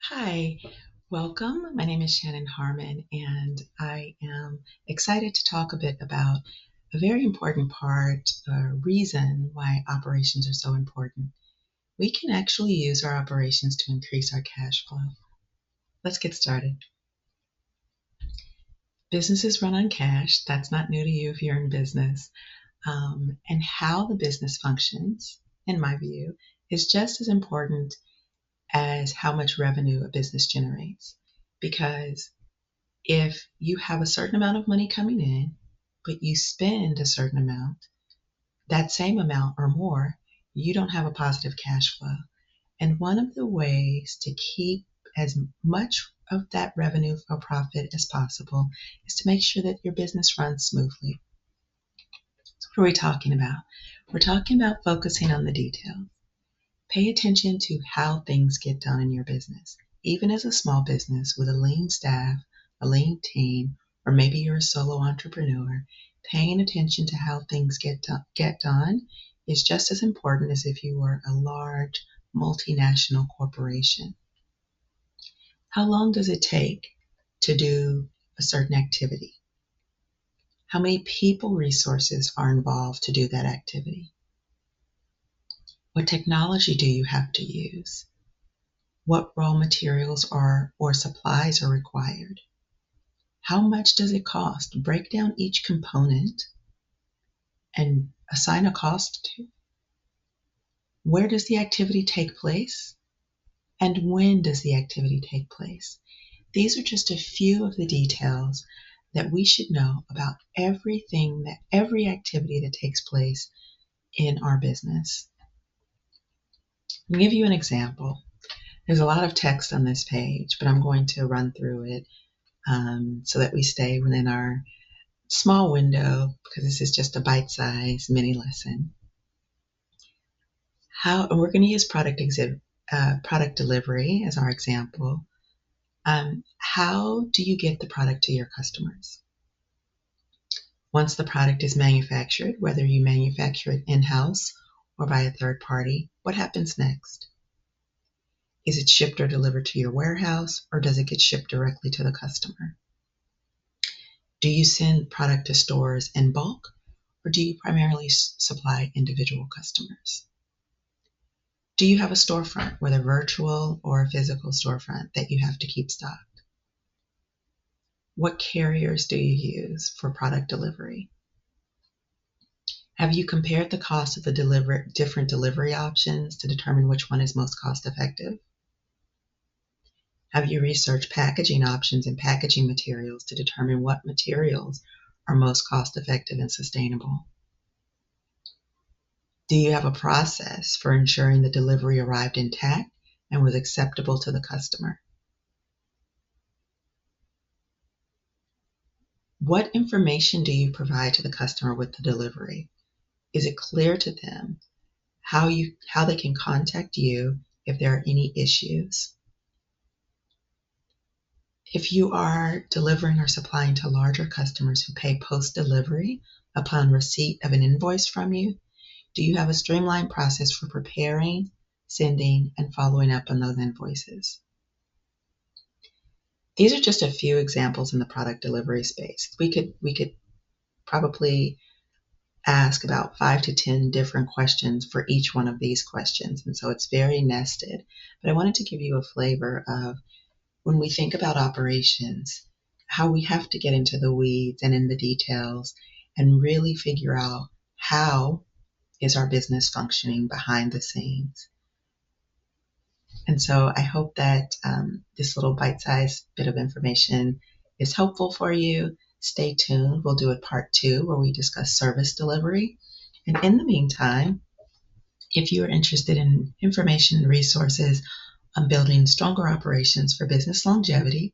Hi, welcome. My name is Shannon Harmon, and I am excited to talk a bit about a very important part, reason why operations are so important. We can actually use our operations to increase our cash flow. Let's get started. Businesses run on cash. That's not new to you if you're in business. And how the business functions, in my view, is just as important as how much revenue a business generates. Because if you have a certain amount of money coming in, but you spend a certain amount, that same amount or more, you don't have a positive cash flow. And one of the ways to keep as much of that revenue or profit as possible is to make sure that your business runs smoothly. So what are we talking about? We're talking about focusing on the details. Pay attention to how things get done in your business. Even as a small business with a lean staff, a lean team, or maybe you're a solo entrepreneur, paying attention to how things get done is just as important as if you were a large multinational corporation. How long does it take to do a certain activity? How many people resources are involved to do that activity? What technology do you have to use? What raw materials or supplies are required? How much does it cost? Break down each component and assign a cost to. Where does the activity take place? And when does the activity take place? These are just a few of the details that we should know about every activity that takes place in our business. I'll give you an example. There's a lot of text on this page, but I'm going to run through it so that we stay within our small window, because this is just a bite-sized mini lesson. We're going to use product delivery as our example. How do you get the product to your customers? Once the product is manufactured, whether you manufacture it in-house or by a third party, what happens next? Is it shipped or delivered to your warehouse, or does it get shipped directly to the customer? Do you send product to stores in bulk, or do you primarily supply individual customers? Do you have a storefront, whether virtual or a physical storefront, that you have to keep stocked? What carriers do you use for product delivery? Have you compared the cost of the different delivery options to determine which one is most cost effective? Have you researched packaging options and packaging materials to determine what materials are most cost effective and sustainable? Do you have a process for ensuring the delivery arrived intact and was acceptable to the customer? What information do you provide to the customer with the delivery? Is it clear to them how they can contact you if there are any issues? If you are delivering or supplying to larger customers who pay post-delivery upon receipt of an invoice from you, do you have a streamlined process for preparing, sending, and following up on those invoices? These are just a few examples in the product delivery space. We could probably ask about 5 to 10 different questions for each one of these questions, and so it's very nested. But I wanted to give you a flavor of, when we think about operations, how we have to get into the weeds and in the details and really figure out how is our business functioning behind the scenes. And so I hope that this little bite-sized bit of information is helpful for you. Stay tuned. We'll do a part 2 where we discuss service delivery. And in the meantime, if you are interested in information and resources on building stronger operations for business longevity,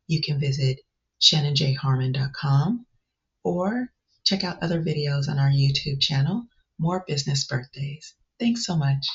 you can visit shannonjharmon.com or check out other videos on our YouTube channel, More Business Birthdays. Thanks so much.